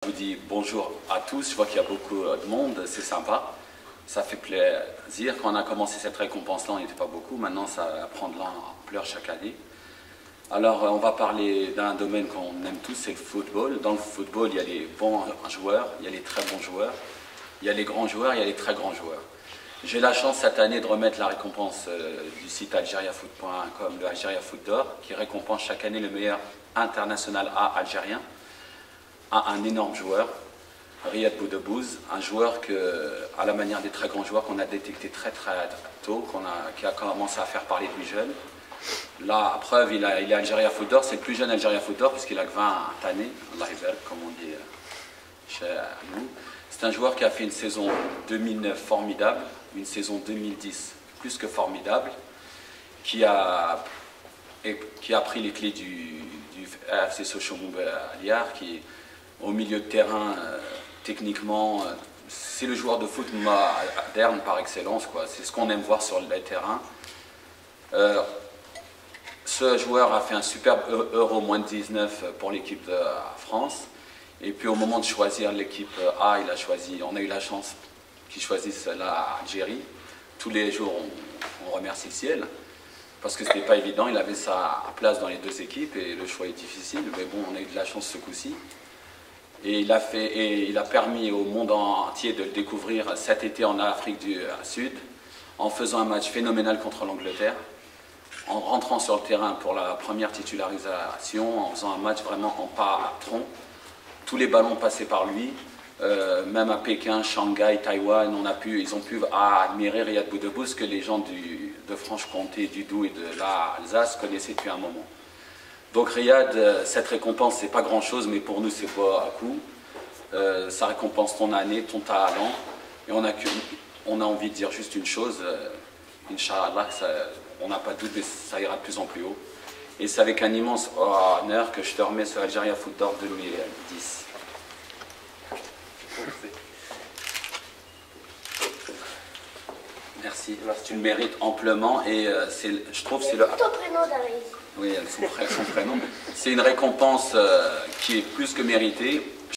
Je vous dis bonjour à tous, je vois qu'il y a beaucoup de monde, c'est sympa, ça fait plaisir. Quand on a commencé cette récompense-là, on n'était pas beaucoup, maintenant ça prend de l'ampleur chaque année. Alors on va parler d'un domaine qu'on aime tous, c'est le football. Dans le football, il y a les bons joueurs, il y a les très bons joueurs, il y a les grands joueurs, il y a les très grands joueurs. J'ai la chance cette année de remettre la récompense du site algeriafoot.com, le Algeria Foot d'Or, qui récompense chaque année le meilleur international A algérien, à un énorme joueur, Riyad Boudebouz, un joueur que, à la manière des très grands joueurs qu'on a détecté très tôt, qui a commencé à faire parler de lui jeune. Là, à preuve, il est Algeria Foot d'Or, c'est le plus jeune Algeria Foot d'Or puisqu'il a que 20 années, Allah Iber, comme on dit chez nous. C'est un joueur qui a fait une saison 2009 formidable, une saison 2010 plus que formidable, qui a pris les clés du AFC Sochaux Montbéliard, qui au milieu de terrain, techniquement, c'est le joueur de foot moderne par excellence, c'est ce qu'on aime voir sur les terrains. Ce joueur a fait un superbe Euro moins de 19 pour l'équipe de France. Et puis au moment de choisir l'équipe A, on a eu la chance qu'il choisisse l'Algérie. Tous les jours, on remercie le ciel, parce que ce n'était pas évident, il avait sa place dans les deux équipes et le choix est difficile, mais bon, on a eu de la chance ce coup-ci. Et il a permis au monde entier de le découvrir cet été en Afrique du Sud, en faisant un match phénoménal contre l'Angleterre, en rentrant sur le terrain pour la première titularisation, en faisant un match vraiment en patron. Tous les ballons passaient par lui, même à Pékin, Shanghai, Taïwan, ils ont pu admirer Riyad Boudebouz que les gens de Franche-Comté, du Doubs et de l'Alsace connaissaient depuis un moment. Donc Riyad, cette récompense, c'est pas grand-chose, mais pour nous, c'est pas à coup. Ça récompense ton année, ton talent. Et on a envie de dire juste une chose, Inch'Allah, on n'a pas de doute, mais ça ira de plus en plus haut. Et c'est avec un immense honneur que je te remets ce Algeria Foot d'Or 2010. Merci, tu le mérites amplement et je trouve que c'est le... Ton prénom d'Anaïs. Oui, son prénom. C'est une récompense qui est plus que méritée.